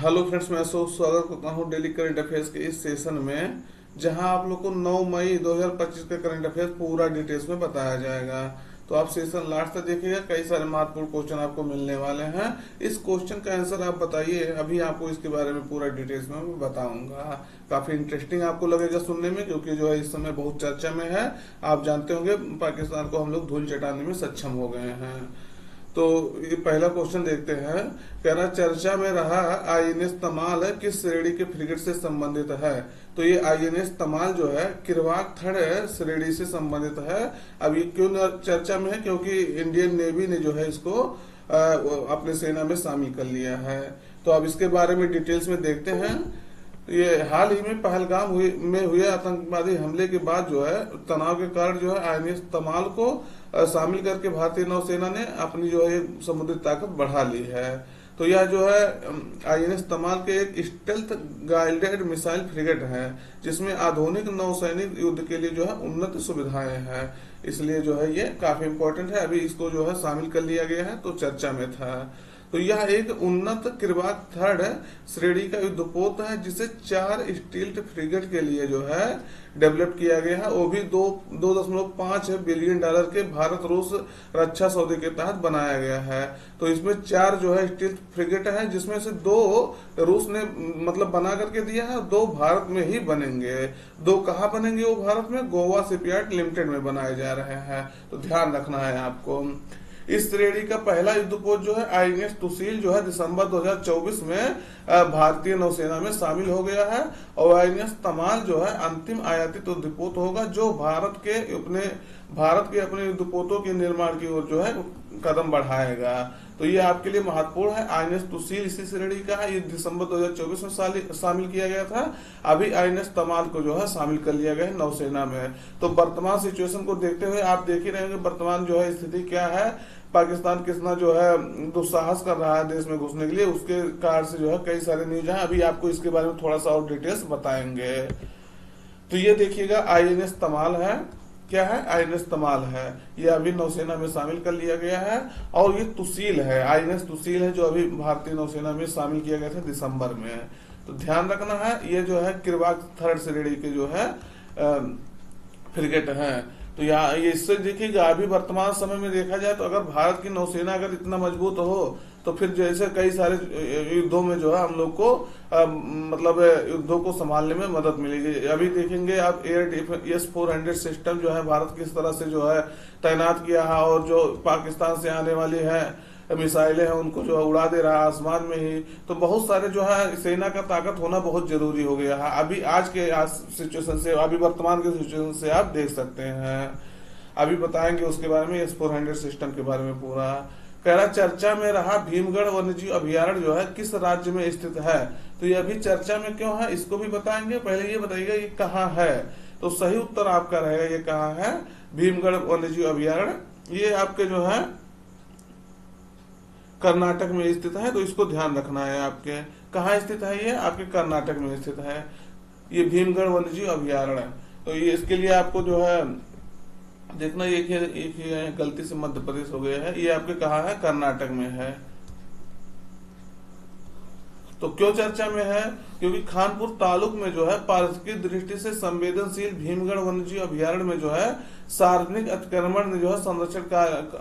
Hello friends, मैं स्वागत करता हूँ डेली करंट अफेयर्स के इस सेशन में, जहां आप लोग को 9 मई 2025 का करंट अफेयर्स पूरा डिटेल्स में बताया जाएगा। तो आप सेशन लास्ट तक देखिएगा, कई सारे महत्वपूर्ण क्वेश्चन आपको मिलने वाले हैं। इस क्वेश्चन का आंसर आप बताइए, अभी आपको इसके बारे में पूरा डिटेल्स में मैं बताऊंगा। काफी इंटरेस्टिंग आपको लगेगा सुनने में, क्योंकि जो है इस समय बहुत चर्चा में है। आप जानते होंगे पाकिस्तान को हम लोग धूल चटाने में सक्षम हो गए हैं। तो ये पहला क्वेश्चन देखते हैं। कह रहा चर्चा में रहा आईएनएस तमाल किस श्रेणी के फ्रिगेट से संबंधित है। तो ये आईएनएस तमाल जो है किरवाक थर्ड श्रेणी से संबंधित है। अब ये क्यों चर्चा में है, क्योंकि इंडियन नेवी ने जो है इसको अपने सेना में शामिल कर लिया है। तो अब इसके बारे में डिटेल्स में देखते हैं। ये हाल ही में पहलगाम में हुए आतंकवादी हमले के बाद जो है तनाव के कारण जो है आईएनएस तमाल को शामिल करके भारतीय नौसेना ने अपनी जो है समुद्री ताकत बढ़ा ली है। तो यह जो है आईएनएस तमाल के एक स्टेल्थ गाइडेड मिसाइल फ्रिगेट है, जिसमें आधुनिक नौसैनिक युद्ध के लिए जो है उन्नत सुविधाएं हैं। इसलिए जो है ये काफी इम्पोर्टेंट है। अभी इसको जो है शामिल कर लिया गया है, तो चर्चा में था। तो यह एक उन्नत किरवाक थर्ड श्रेणी का युद्धपोत है, जिसे 4 स्टील्थ फ्रिगेट के लिए जो है डेवलप किया गया है। वो भी 2.5 बिलियन डॉलर के भारत रूस रक्षा सौदे के तहत बनाया गया है। तो इसमें 4 जो है स्टील्थ फ्रिगेट है, जिसमें से 2 रूस ने मतलब बना करके दिया है, 2 भारत में ही बनेंगे। 2 कहाँ बनेंगे? वो भारत में गोवा शिपयार्ड लिमिटेड में बनाए जा रहे हैं। तो ध्यान रखना है आपको। इस श्रेणी का पहला युद्धपोत जो है आईएनएस तुसील जो है दिसंबर 2024 में भारतीय नौसेना में शामिल हो गया है। और आईएनएस तमाल जो है अंतिम आयातित युद्धपोत होगा, जो भारत के अपने युद्धपोतों के निर्माण की ओर जो है कदम बढ़ाएगा। तो ये आपके लिए महत्वपूर्ण है। आईएनएस तुसील इसी श्रेणी का है, ये दिसंबर 2024 में शामिल किया गया था। अभी आईएनएस तमाल को जो है शामिल कर लिया गया है नौसेना में। तो वर्तमान सिचुएशन को देखते हुए आप देख ही रहे होंगे वर्तमान जो है स्थिति क्या है। पाकिस्तान कितना जो है दुस्साहस कर रहा है देश में घुसने के लिए, उसके कारण से जो है कई सारे न्यूज है। अभी आपको इसके बारे में थोड़ा सा और डिटेल्स बताएंगे। तो ये देखिएगा आईएनएस तमाल है। क्या है? आईएनएस तमाल है। ये अभी नौसेना में शामिल कर लिया गया है। और ये तुसील है, आईएनएस तुसील है, जो अभी भारतीय नौसेना में शामिल किया गया था दिसंबर में। तो ध्यान रखना है, ये जो है किरवाक थर्ड श्रेणी के जो है फ्रिगेट है। तो यहाँ ये इससे देखिएगा, अभी वर्तमान समय में देखा जाए तो अगर भारत की नौसेना अगर इतना मजबूत हो, तो फिर जैसे कई सारे युद्धों में जो है हम लोग को मतलब युद्धों को संभालने में मदद मिलेगी। अभी देखेंगे आप एयर S-400 सिस्टम जो है भारत किस तरह से जो है तैनात किया है, और जो पाकिस्तान से आने वाली है मिसाइलें हैं उनको जो है उड़ा दे रहा है आसमान में ही। तो बहुत सारे जो है सेना का ताकत होना बहुत जरूरी हो गया है। अभी आज के सिचुएशन से, अभी वर्तमान के सिचुएशन से आप देख सकते हैं। अभी बताएंगे उसके बारे में, S-400 सिस्टम के बारे में पूरा। कह रहा चर्चा में रहा भीमगढ़ वन्यजीव अभयारण्य जो है किस राज्य में स्थित है। तो ये अभी चर्चा में क्यों है, इसको भी बताएंगे। पहले ये बताइएगा ये कहाँ है। तो सही उत्तर आपका रहेगा ये कहाँ है, भीमगढ़ वन्यजीव अभयारण्य। ये आपके जो है कर्नाटक में स्थित है। तो इसको ध्यान रखना है आपके। कहाँ स्थित है? ये आपके कर्नाटक में स्थित है, ये भीमगढ़ वन्यजीव अभयारण्य। तो ये इसके लिए आपको जो है देखना, एक ही गलती से मध्य प्रदेश हो गया है। ये आपके कहाँ है? कर्नाटक में है। तो क्यों चर्चा में है? क्योंकि खानपुर तालुक में जो है पारिस्थितिकी दृष्टि से संवेदनशील भीमगढ़ वन्यजीव अभयारण्य में जो है सार्वजनिक अतिक्रमण ने जो है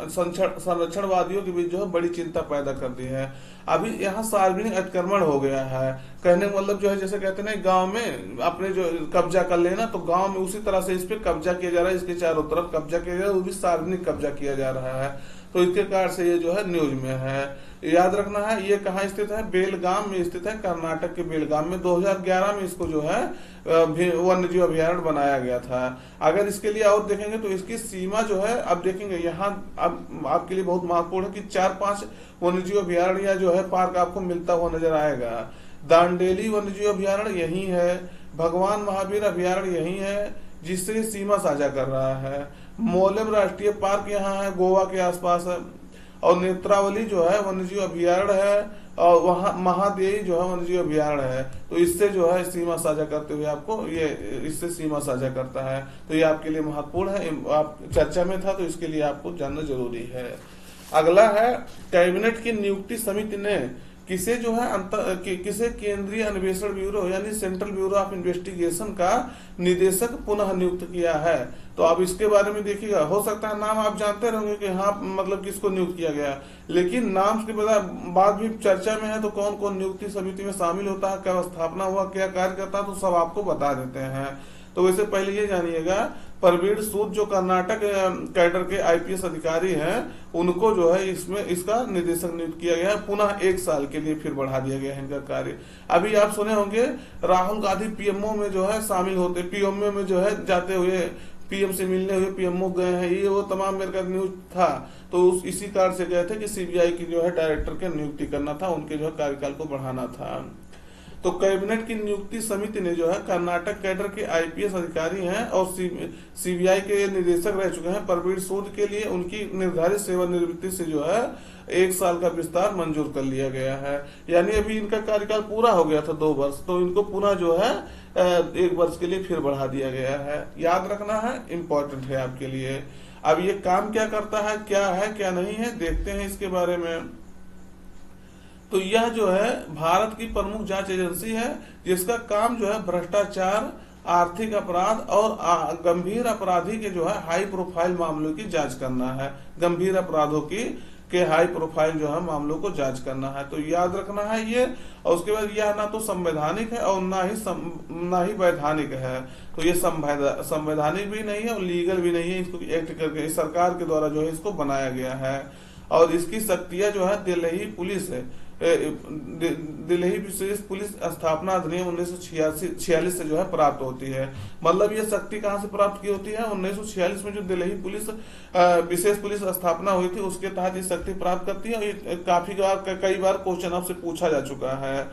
संरक्षणवादियों के बीच जो है बड़ी चिंता पैदा कर दी है। अभी यहाँ सार्वजनिक अतिक्रमण हो गया है। कहने का मतलब जो है, जैसे कहते हैं गांव में अपने जो कब्जा कर लेना, तो गांव में उसी तरह से इस पे कब्जा किया जा रहा है, इसके चारों तरफ कब्जा किया जा रहा है, वो भी सार्वजनिक कब्जा किया जा रहा है। तो इसके कारण से ये जो है न्यूज में है। याद रखना है ये कहाँ स्थित है? बेलगाम में स्थित है, कर्नाटक के बेलगाम में। 2011 में इसको जो है वन्यजीव अभयारण्य बनाया गया था। अगर इसके लिए और देखेंगे तो इसकी सीमा जो है, अब देखेंगे यहाँ अब आपके लिए बहुत महत्वपूर्ण है कि 4-5 वन्यजीव अभयारण्य जो है पार्क आपको मिलता हुआ नजर आएगा। दांडेली वन्यजीव अभयारण्य यही है, भगवान महावीर अभयारण्य यही है, जिससे सीमा साझा कर रहा है। मोलेम राष्ट्रीय पार्क यहाँ है, गोवा के आसपास है। और नेत्रावली जो है वन्यजीव अभयारण्य है, और वहाँ महादेवी जो है वन्यजीव अभयारण्य है। तो इससे जो है सीमा साझा करते हुए आपको ये इससे सीमा साझा करता है। तो ये आपके लिए महत्वपूर्ण है, आप चर्चा में था तो इसके लिए आपको जानना जरूरी है। अगला है कैबिनेट की नियुक्ति समिति ने किसे जो है किसे केंद्रीय अन्वेषण ब्यूरो यानी सेंट्रल ब्यूरो ऑफ इन्वेस्टिगेशन का निदेशक पुनः नियुक्त किया है। तो आप इसके बारे में देखिएगा, हो सकता है नाम आप जानते रहोगे कि हाँ मतलब किसको नियुक्त किया गया, लेकिन नाम के बाद भी चर्चा में है तो कौन कौन नियुक्ति समिति में शामिल होता है, क्या स्थापना हुआ, क्या कार्य करता है, तो सब आपको बता देते हैं। तो वैसे पहले ये जानिएगा, प्रवीण सूद जो कर्नाटक कैडर के आईपीएस अधिकारी हैं, उनको जो है इसमें इसका निदेशक नियुक्त किया गया है। पुनः 1 साल के लिए फिर बढ़ा दिया गया है इनका कार्य। अभी आप सुने होंगे राहुल गांधी पीएमओ में जो है शामिल होते, पीएमओ में जो है जाते हुए, पीएम से मिलने हुए पीएमओ गए हैं, ये वो तमाम मेरे का न्यूज था। तो इसी कारण से गए थे कि सीबीआई की जो है डायरेक्टर की नियुक्ति करना था, उनके जो है कार्यकाल को बढ़ाना था। तो कैबिनेट की नियुक्ति समिति ने जो है कर्नाटक कैडर के आईपीएस अधिकारी हैं और सीबीआई के निदेशक रह चुके हैं प्रवीण सूद के लिए उनकी निर्धारित सेवानिवृत्ति से जो है 1 साल का विस्तार मंजूर कर लिया गया है। यानी अभी इनका कार्यकाल पूरा हो गया था 2 वर्ष, तो इनको पुनः जो है 1 वर्ष के लिए फिर बढ़ा दिया गया है। याद रखना है, इम्पोर्टेंट है आपके लिए। अब ये काम क्या करता है क्या नहीं है, देखते हैं इसके बारे में। तो यह जो है भारत की प्रमुख जांच एजेंसी है, जिसका काम जो है भ्रष्टाचार, आर्थिक अपराध और गंभीर अपराधी के जो है हाई प्रोफाइल मामलों की जांच करना है। गंभीर अपराधों के हाई प्रोफाइल जो है मामलों को जांच करना है, तो याद रखना है ये। और उसके बाद यह ना तो संवैधानिक है और ना ही वैधानिक है। तो ये संवैधानिक भी नहीं है और लीगल भी नहीं है। इसको एक्ट करके सरकार के द्वारा जो है इसको बनाया गया है। और इसकी शक्तियां जो है दिल्ली विशेष पुलिस स्थापना अधिनियम 1946 से जो है प्राप्त होती है। मतलब ये शक्ति कहाँ से प्राप्त की होती है, 1946 में जो दिल्ली पुलिस विशेष पुलिस स्थापना हुई थी उसके तहत ये शक्ति प्राप्त करती है। और ये कई बार क्वेश्चन आपसे पूछा जा चुका है,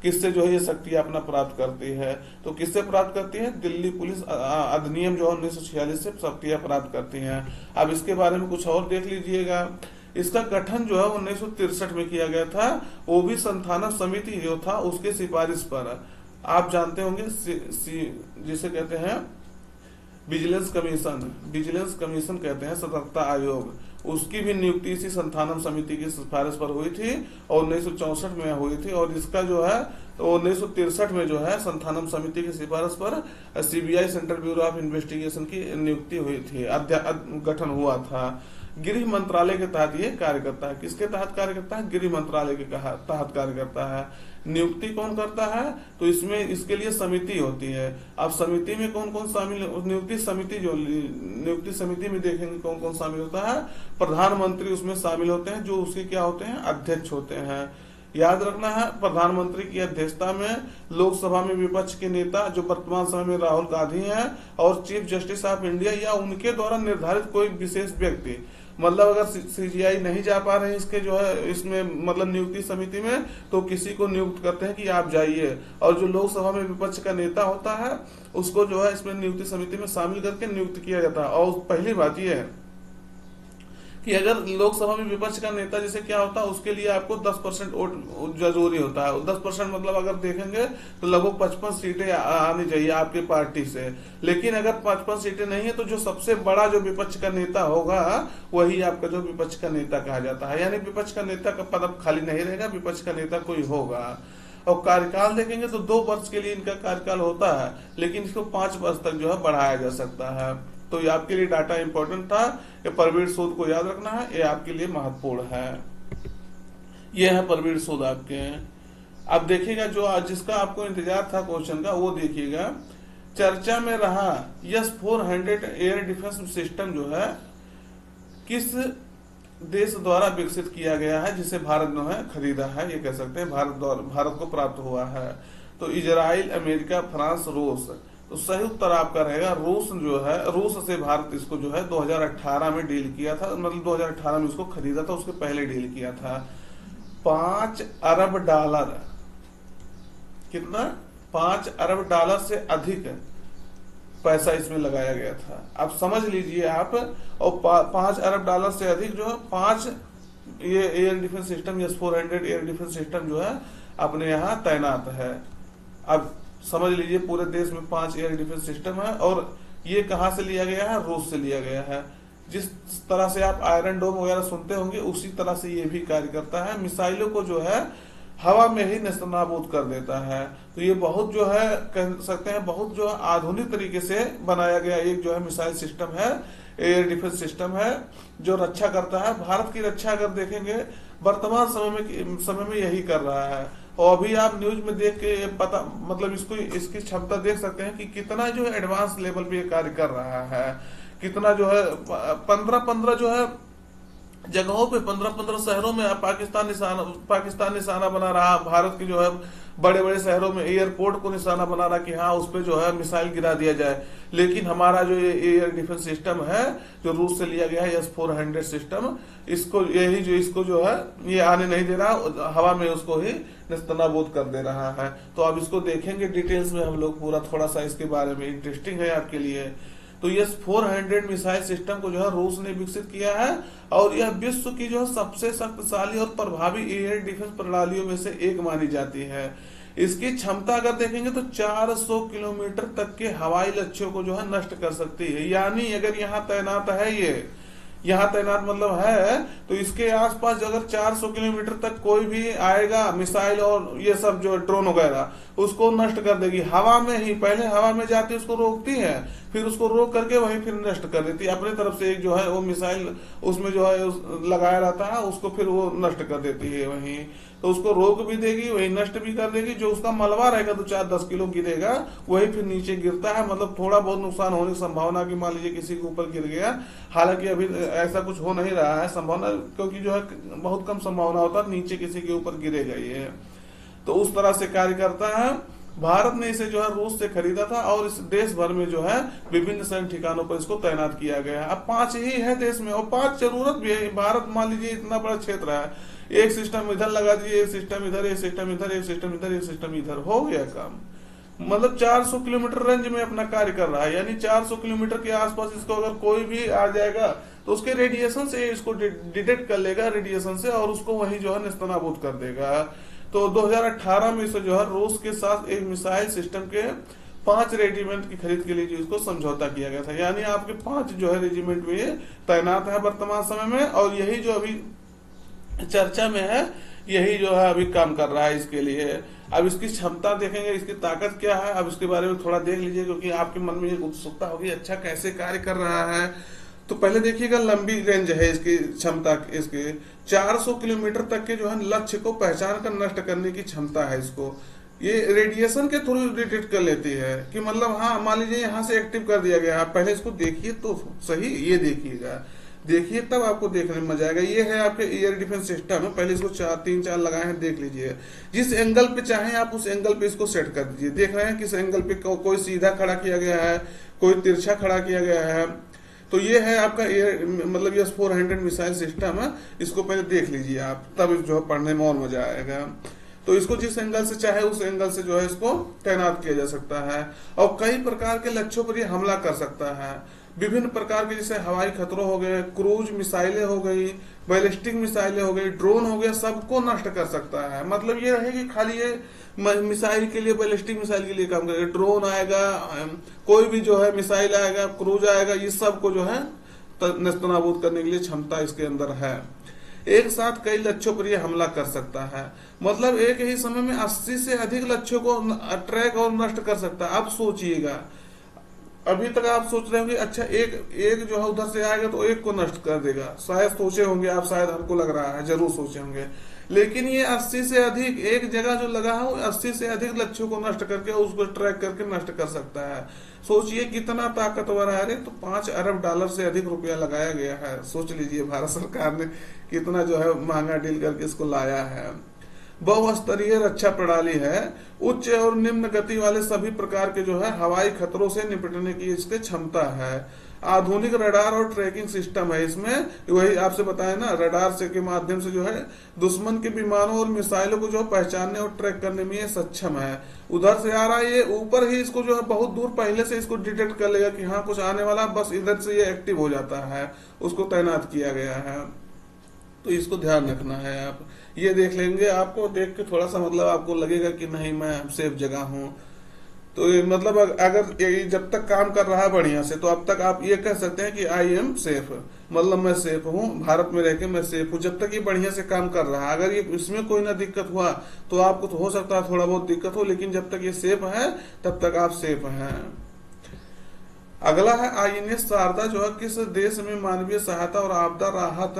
किससे जो है ये शक्ति अपना प्राप्त करती है। तो किससे प्राप्त करती है, दिल्ली पुलिस अधिनियम जो 1946 से शक्तियां प्राप्त करती हैं। अब इसके बारे में कुछ और देख लीजिएगा। इसका गठन जो है 1963 में किया गया था, वो भी संस्थानक समिति जो था उसके सिफारिश पर। आप जानते होंगे जिसे कहते हैं विजिलेंस कमीशन कहते हैं, सतर्कता आयोग, उसकी भी नियुक्ति इसी संस्थानक समिति की सिफारिश पर हुई थी और 1964 में हुई थी। और इसका जो है 1963 में जो है संस्थानक समिति की सिफारिश पर CBI central bureau of investigation की नियुक्ति हुई थी, गठन हुआ था। गृह मंत्रालय के तहत ये कार्य करता है। किसके तहत कार्य करता है, गृह मंत्रालय के तहत कार्य करता है। नियुक्ति कौन करता है, तो इसमें इसके लिए समिति होती है। अब समिति में कौन कौन शामिल, नियुक्ति समिति में देखेंगे कौन कौन शामिल होता है। प्रधानमंत्री उसमें शामिल होते हैं, जो उसके क्या होते हैं, अध्यक्ष होते हैं। याद रखना है, प्रधानमंत्री की अध्यक्षता में लोकसभा में विपक्ष के नेता जो वर्तमान समय में राहुल गांधी हैं और चीफ जस्टिस ऑफ इंडिया या उनके द्वारा निर्धारित कोई विशेष व्यक्ति, मतलब अगर सीजीआई नहीं जा पा रहे हैं इसके जो है इसमें मतलब नियुक्ति समिति में, तो किसी को नियुक्त करते हैं कि आप जाइए। और जो लोकसभा में विपक्ष का नेता होता है उसको जो है इसमें नियुक्ति समिति में शामिल करके नियुक्त किया जाता है। और पहली बात यह है कि अगर लोकसभा में विपक्ष का नेता जैसे क्या होता है, उसके लिए आपको 10% वोट जरूरी होता है। 10% मतलब अगर देखेंगे तो लगभग 55 सीटें आनी चाहिए आपकी पार्टी से। लेकिन अगर 55 सीटें नहीं है तो जो सबसे बड़ा जो विपक्ष का नेता होगा वही आपका जो विपक्ष का नेता कहा जाता है। यानी विपक्ष का नेता का पद अब खाली नहीं रहेगा, विपक्ष का नेता कोई होगा। और कार्यकाल देखेंगे तो 2 वर्ष के लिए इनका कार्यकाल होता है, लेकिन इसको 5 वर्ष तक जो है बढ़ाया जा सकता है। तो ये आपके लिए डाटा इंपॉर्टेंट था, ये प्रवीण सूद को याद रखना है, ये आपके लिए महत्वपूर्ण है। ये है प्रवीण सूद आपके। अब देखिएगा जो जिसका आपको इंतजार था क्वेश्चन का, वो देखिएगा। चर्चा में रहा S-400 एयर डिफेंस सिस्टम जो है किस देश द्वारा विकसित किया गया है, जिसे भारत ने खरीदा है, ये कह सकते हैं भारत को प्राप्त हुआ है। तो इजराइल, अमेरिका, फ्रांस, रूस। तो सही उत्तर आपका रहेगा रूस। जो है रूस से भारत इसको जो है 2018 में डील किया था, मतलब 2018 में इसको खरीदा था, उसके पहले डील किया था। 5 अरब डॉलर, कितना, 5 अरब डॉलर से अधिक पैसा इसमें लगाया गया था। अब समझ लीजिए आप। और 5 अरब डॉलर से अधिक जो है 5 ये air defence system S-400 air defence system जो है अपने यहाँ तैनात है। अब समझ लीजिए पूरे देश में 5 एयर डिफेंस सिस्टम है और ये कहां से लिया गया है, रूस से लिया गया है। जिस तरह से आप आयरन डोम वगैरह सुनते होंगे उसी तरह से ये भी कार्य करता है। मिसाइलों को जो है हवा में ही नेस्तनाबूद कर देता है। तो ये बहुत जो है कह सकते हैं बहुत जो है आधुनिक तरीके से बनाया गया एक जो है मिसाइल सिस्टम है, एयर डिफेंस सिस्टम है, जो रक्षा करता है। भारत की रक्षा अगर देखेंगे वर्तमान समय में यही कर रहा है। और अभी आप न्यूज में देख के पता मतलब इसकी क्षमता देख सकते हैं कि कितना जो है एडवांस लेवल पे ये कार्य कर रहा है। कितना जो है 15 जो है जगहों पे 15 शहरों में पाकिस्तान निशाना बना रहा। भारत के जो है बड़े बड़े शहरों में एयरपोर्ट को निशाना बना रहा कि हाँ उस पे जो है मिसाइल गिरा दिया जाए। लेकिन हमारा जो ये एयर डिफेंस सिस्टम है जो रूस से लिया गया है S-400 सिस्टम, इसको जो है ये आने नहीं दे रहा, हवा में उसको ही नेस्तनाबूद कर दे रहा है। तो अब इसको देखेंगे डिटेल्स में हम लोग पूरा, थोड़ा सा इसके बारे में इंटरेस्टिंग है आपके लिए। तो ये S-400 मिसाइल सिस्टम को जो है रूस ने विकसित किया है और यह विश्व की जो है सबसे शक्तिशाली और प्रभावी एयर डिफेंस प्रणालियों में से एक मानी जाती है। इसकी क्षमता अगर देखेंगे तो 400 किलोमीटर तक के हवाई लक्ष्यों को जो है नष्ट कर सकती है। यानी अगर यहाँ तैनात है, ये यहाँ तैनात मतलब है, तो इसके आसपास अगर 400 किलोमीटर तक कोई भी आएगा मिसाइल और ये सब जो ड्रोन वगैरह, उसको नष्ट कर देगी। हवा में ही पहले हवा में जाती उसको रोकती है, फिर उसको रोक करके वहीं फिर नष्ट कर देती है। अपने तरफ से एक जो है वो मिसाइल उसमें जो है लगाया रहता है, उसको फिर वो नष्ट कर देती है वहीं। तो उसको रोक भी देगी, वही नष्ट भी कर देगी। जो उसका मलबा रहेगा 2-4-10 किलो गिरेगा, वही फिर नीचे गिरता है। मतलब थोड़ा बहुत नुकसान होने की संभावना की, मान लीजिए किसी के ऊपर गिर गया, हालांकि अभी ऐसा कुछ हो नहीं रहा है संभावना, क्योंकि जो है बहुत कम संभावना होता है नीचे किसी के ऊपर गिरेगा ये। तो उस तरह से कार्य करता है। भारत ने इसे जो है रूस से खरीदा था और इस देश भर में जो है विभिन्न सैन्य ठिकानों पर इसको तैनात किया गया है। अब 5 ही है देश में और 5 जरूरत भी है। भारत मान लीजिए इतना बड़ा क्षेत्र है, एक सिस्टम इधर लगा दीजिए, एक सिस्टम इधर, एक सिस्टम इधर, एक सिस्टम इधर, एक सिस्टम इधर, हो गया काम। मतलब 400 किलोमीटर रेंज में अपना कार्य कर रहा है। यानी 400 किलोमीटर के आसपास इसको अगर कोई भी आ जाएगा तो उसके रेडिएशन से इसको डिटेक्ट कर लेगा, रेडिएशन से, और उसको वही जो है नेस्तनाबूद कर देगा। तो 2018 में इसे जो है रूस के साथ एक मिसाइल सिस्टम के 5 रेजिमेंट की खरीद के लिए जो इसको समझौता किया गया था। यानी आपके 5 जो है रेजिमेंट में तैनात है वर्तमान समय में, और यही जो अभी चर्चा में है यही जो है अभी काम कर रहा है इसके लिए। अब इसकी क्षमता देखेंगे, इसकी ताकत क्या है, अब इसके बारे में थोड़ा देख लीजिए, क्योंकि आपके मन में एक उत्सुकता होगी अच्छा कैसे कार्य कर रहा है। तो पहले देखिएगा लंबी रेंज है इसकी क्षमता, इसके 400 किलोमीटर तक के जो है लक्ष्य को पहचान कर नष्ट करने की क्षमता है इसको। ये रेडिएशन के थ्रू डिटेक्ट कर लेती है कि मतलब हाँ मान लीजिए यहाँ से एक्टिव कर दिया गया। आप पहले इसको देखिए तो सही, ये देखिएगा, देखिए तब आपको देखने में मजा आएगा। ये है आपके एयर डिफेंस सिस्टम है। पहले इसको 3-4 लगाए हैं, देख लीजिए। जिस एंगल पे चाहें आप उस एंगल पे इसको सेट कर दीजिए। देख रहे हैं किस एंगल पे कोई सीधा खड़ा किया गया है, कोई तिरछा खड़ा किया गया है। तो ये है आपका मतलब ये S-400 मिसाइल सिस्टम है। इसको पहले देख लीजिए आप, तब जो है पढ़ने में और मजा आएगा। तो इसको जिस एंगल से चाहे उस एंगल से जो है इसको तैनात किया जा सकता है और कई प्रकार के लक्ष्यों पर ये हमला कर सकता है। विभिन्न प्रकार के जैसे हवाई खतरों हो गए, क्रूज मिसाइलें हो गई, बैलिस्टिक मिसाइलें हो गई, ड्रोन हो गया, सबको नष्ट कर सकता है। मतलब ये रहे कि खाली ये मिसाइल के लिए, बैलिस्टिक मिसाइल के लिए काम करेगा, ड्रोन आएगा, कोई भी जो है मिसाइल आएगा, क्रूज आएगा, ये सब को जो है नेस्तनाबूद करने के लिए क्षमता इसके अंदर है। एक साथ कई लक्ष्यों पर यह हमला कर सकता है। मतलब एक ही समय में 80 से अधिक लक्ष्यों को ट्रैक और नष्ट कर सकता है। अब सोचिएगा, अभी तक आप सोच रहे होंगे अच्छा एक जो है उधर से आएगा तो एक को नष्ट कर देगा, शायद सोचे होंगे आप, शायद हमको लग रहा है, जरूर सोचे होंगे। लेकिन ये 80 से अधिक, एक जगह जो लगा है वो 80 से अधिक लक्ष्यों को नष्ट करके उसको ट्रैक करके नष्ट कर सकता है। सोचिए कितना ताकतवर है। अरे तो $5 अरब से अधिक रुपया लगाया गया है। सोच लीजिए भारत सरकार ने कितना जो है महंगा डील करके इसको लाया है। बहुस्तरीय रक्षा प्रणाली है। उच्च और निम्न गति वाले सभी प्रकार के जो है हवाई खतरों से निपटने की इसकी क्षमता है। आधुनिक रडार और ट्रैकिंग सिस्टम है इसमें। वही आपसे बताया ना, रडार से के माध्यम से जो है दुश्मन के विमानों और मिसाइलों को जो पहचानने और ट्रैक करने में ये सक्षम है। उधर से आ रहा है, ये ऊपर ही इसको जो है बहुत दूर पहले से इसको डिटेक्ट कर लेगा कि हाँ कुछ आने वाला, बस इधर से ये एक्टिव हो जाता है, उसको तैनात किया गया है। तो इसको ध्यान रखना है। आप ये देख लेंगे, आपको देख के थोड़ा सा मतलब आपको लगेगा कि नहीं मैं सेफ जगह हूँ। तो ये मतलब अगर ये जब तक काम कर रहा है बढ़िया से, तो अब तक आप ये कह सकते हैं कि आई एम सेफ, मतलब मैं सेफ हूँ, भारत में रह के मैं सेफ हूँ, जब तक ये बढ़िया से काम कर रहा है। अगर ये इसमें कोई ना दिक्कत हुआ तो आपको तो हो सकता है थोड़ा बहुत दिक्कत हो, लेकिन जब तक ये सेफ है तब तक आप सेफ हैं। अगला है आईएनएस शारदा जो है किस देश में मानवीय सहायता और आपदा राहत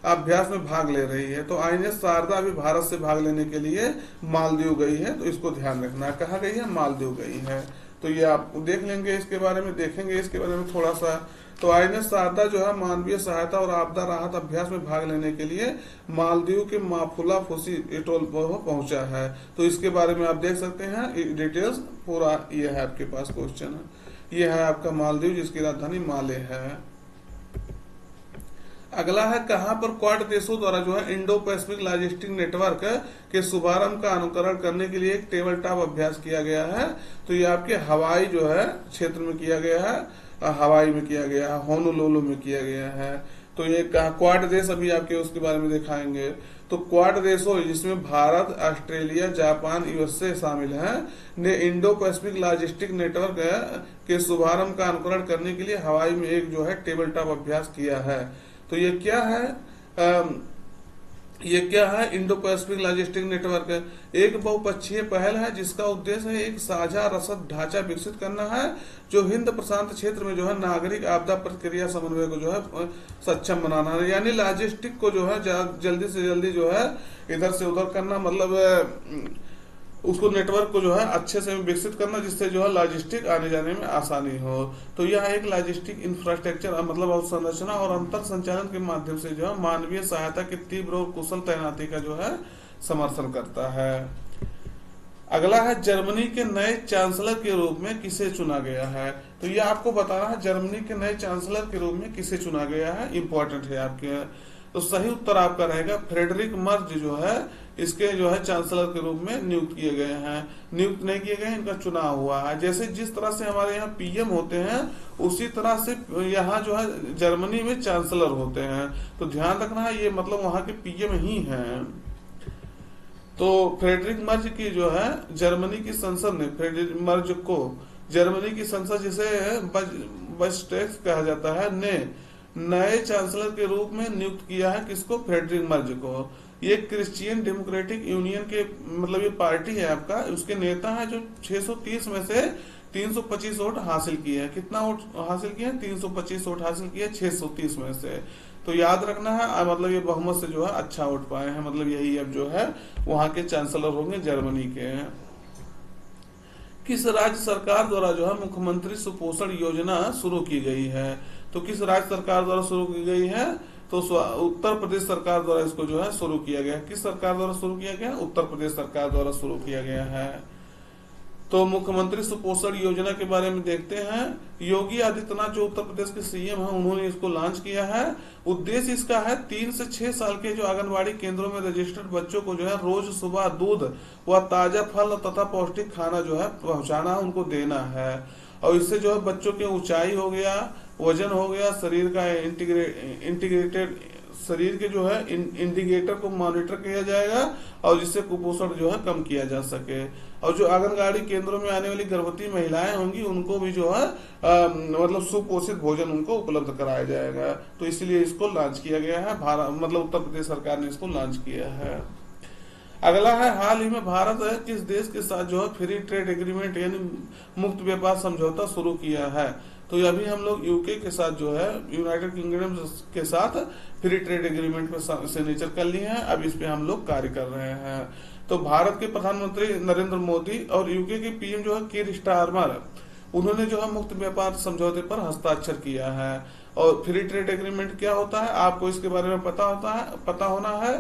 अभ्यास में भाग ले रही है। तो आईएनएस शारदा अभी भारत से भाग लेने के लिए मालदीव गई है, तो इसको ध्यान रखना। कहाँ गई है? मालदीव गई है। तो ये आप देख लेंगे, इसके बारे में देखेंगे इसके बारे में थोड़ा सा। तो आईएनएस शारदा जो है मानवीय सहायता और आपदा राहत अभ्यास में भाग लेने के लिए मालदीव के माफुला फुसी एटोल पर पहुंचा है। तो इसके बारे में आप देख सकते हैं, डिटेल्स पूरा ये है आपके पास क्वेश्चन है। ये है आपका मालदीव, जिसकी राजधानी माले है। अगला है कहां पर क्वाड देशों द्वारा जो है इंडो पैसिफिक लॉजिस्टिक नेटवर्क के शुभारंभ का अनुकरण करने के लिए एक टेबल टॉप अभ्यास किया गया है। तो ये आपके हवाई जो है क्षेत्र में किया गया है, हवाई में किया गया है, होनोलुलु में किया गया है। तो ये क्वाड देश अभी आपके उसके बारे में दिखाएंगे। तो क्वाड देशों जिसमें भारत, ऑस्ट्रेलिया, जापान, यूएसए शामिल हैं, ने इंडो पैसिफिक लॉजिस्टिक नेटवर्क के शुभारंभ का अनुकरण करने के लिए हवाई में एक जो है टेबल टॉप अभ्यास किया है। तो ये क्या है? ये क्या है? इंडो पैसिफिक लॉजिस्टिक नेटवर्क एक बहुपक्षीय पहल है जिसका उद्देश्य है एक साझा रसद ढांचा विकसित करना है जो हिंद प्रशांत क्षेत्र में जो है नागरिक आपदा प्रतिक्रिया समन्वय को जो है सक्षम बनाना है। यानी लॉजिस्टिक को जो है जल्दी से जल्दी जो है इधर से उधर करना, मतलब उसको नेटवर्क को जो है अच्छे से विकसित करना जिससे जो है लॉजिस्टिक आने जाने में आसानी हो। तो यह एक लॉजिस्टिक इंफ्रास्ट्रक्चर मतलब अवसंरचना और अंतर संचालन के माध्यम से जो है मानवीय सहायता की तीव्र और कुशल तैनाती का जो है समर्थन करता है। अगला है जर्मनी के नए चांसलर के रूप में किसे चुना गया है। तो ये आपको बताना है जर्मनी के नए चांसलर के रूप में किसे चुना गया है, इंपॉर्टेंट है आपके। तो सही उत्तर आपका रहेगा फ्रेडरिक मर्ज जो है इसके जो है चांसलर के रूप में नियुक्त किए गए हैं। नियुक्त नहीं किए गए, इनका चुनाव हुआ है। जैसे जिस तरह से हमारे यहाँ पीएम होते हैं उसी तरह से यहाँ जो है जर्मनी में चांसलर होते हैं। तो ध्यान रखना है, ये मतलब वहाँ के पीएम ही हैं। तो फ्रेडरिक मर्ज की जो है जर्मनी की संसद ने फ्रेडरिक मर्ज को जर्मनी की संसद जिसे बस्टेक्स कहा जाता है ने नए चांसलर के रूप में नियुक्त किया है। किसको? फ्रेडरिक मर्ज को। ये क्रिश्चियन डेमोक्रेटिक यूनियन के मतलब ये पार्टी है आपका, उसके नेता है जो 630 में से 325 वोट हासिल किए हैं। कितना वोट हासिल किए हैं? 325 वोट हासिल किए 630 में से। तो याद रखना है, मतलब ये बहुमत से जो है अच्छा वोट पाए हैं, मतलब यही अब जो है वहां के चांसलर होंगे जर्मनी के। किस राज्य सरकार द्वारा जो है मुख्यमंत्री सुपोषण योजना शुरू की गई है। तो किस राज्य सरकार द्वारा शुरू की गई है? तो उत्तर प्रदेश सरकार द्वारा इसको जो है शुरू किया गया। किस सरकार द्वारा शुरू किया गया? उत्तर प्रदेश सरकार द्वारा शुरू किया गया है। तो मुख्यमंत्री सुपोषण योजना के बारे में देखते हैं। योगी आदित्यनाथ जो उत्तर प्रदेश के सीएम हैं, उन्होंने इसको लॉन्च किया है। उद्देश्य इसका है 3 से 6 साल के जो आंगनबाड़ी केंद्रों में रजिस्टर्ड बच्चों को जो है रोज सुबह दूध व ताजा फल तथा पौष्टिक खाना जो है पहुंचाना, उनको देना है। और इससे जो है बच्चों की ऊंचाई हो गया, वजन हो गया, शरीर का इंटीग्रेटेड शरीर के जो है इंडिकेटर को मॉनिटर किया जाएगा और जिससे कुपोषण जो है कम किया जा सके। और जो आंगनबाड़ी केंद्रों में आने वाली गर्भवती महिलाएं होंगी उनको भी जो है मतलब सुपोषित भोजन उनको उपलब्ध कराया जाएगा। तो इसलिए इसको लॉन्च किया गया है, भारत मतलब उत्तर प्रदेश सरकार ने इसको लॉन्च किया है। अगला है हाल ही में भारत किस देश के साथ जो है फ्री ट्रेड एग्रीमेंट यानी मुक्त व्यापार समझौता शुरू किया है। तो अभी हम लोग यूके के साथ जो है यूनाइटेड किंगडम के साथ फ्री ट्रेड एग्रीमेंट पे सिग्नेचर कर लिए हैं। अब इस पे हम लोग कार्य कर रहे हैं। तो भारत के प्रधानमंत्री नरेंद्र मोदी और यूके के पीएम जो है कीर स्टारमर, उन्होंने जो है मुक्त व्यापार समझौते पर हस्ताक्षर किया है। और फ्री ट्रेड एग्रीमेंट क्या होता है आपको इसके बारे में पता होना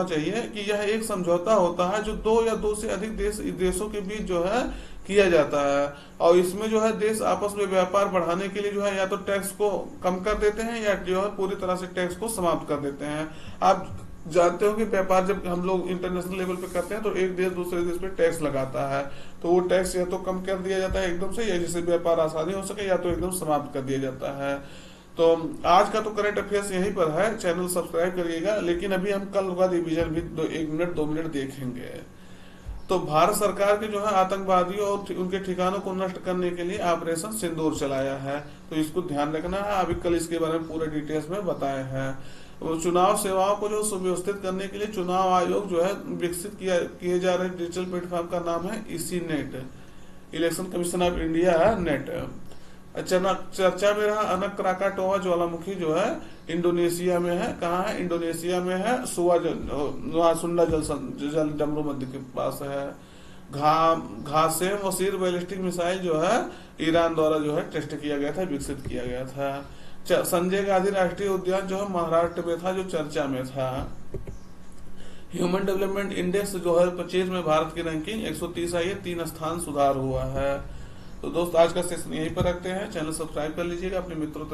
चाहिए कि यह एक समझौता होता है जो 2 या 2 से अधिक देशों के बीच जो है किया जाता है। और इसमें जो है देश आपस में व्यापार बढ़ाने के लिए जो है या तो टैक्स को कम कर देते हैं या जो है पूरी तरह से टैक्स को समाप्त कर देते हैं। आप जानते हो कि व्यापार जब हम लोग इंटरनेशनल लेवल पे करते हैं तो एक देश दूसरे देश पे टैक्स लगाता है, तो वो टैक्स या तो कम कर दिया जाता है एकदम से, या जिससे व्यापार आसानी हो सके, या तो एकदम समाप्त कर दिया जाता है। तो आज का तो करंट अफेयर्स यहीं पर है, चैनल सब्सक्राइब करिएगा। लेकिन अभी हम कल का रिवीजन भी 1 मिनट 2 मिनट देखेंगे। तो भारत सरकार के जो है आतंकवादियों और उनके ठिकानों को नष्ट करने के लिए ऑपरेशन सिंदूर चलाया है। तो इसको ध्यान रखना है। अभी कल इसके बारे में पूरे डिटेल्स में बताए हैं। चुनाव सेवाओं को जो सुव्यवस्थित करने के लिए चुनाव आयोग जो है विकसित किए जा रहे डिजिटल प्लेटफॉर्म का नाम है इसी net, election commission of India net. चर्चा में रहा अनक क्राकाटोवा ज्वालामुखी जो है इंडोनेशिया में है। कहाँ है? इंडोनेशिया में है। सुंडा जल डमरू मध्य के पास है। घासेम वसीर बैलिस्टिक मिसाइल जो है ईरान द्वारा जो है टेस्ट किया गया था, विकसित किया गया था। संजय गांधी राष्ट्रीय उद्यान जो है महाराष्ट्र में था, जो चर्चा में था। ह्यूमन डेवलपमेंट इंडेक्स 2025 में भारत की रैंकिंग 130 आई है, 3 स्थान सुधार हुआ है। तो दोस्त आज का सेशन यहीं पर रखते हैं। चैनल सब्सक्राइब कर लीजिएगा, अपने मित्रों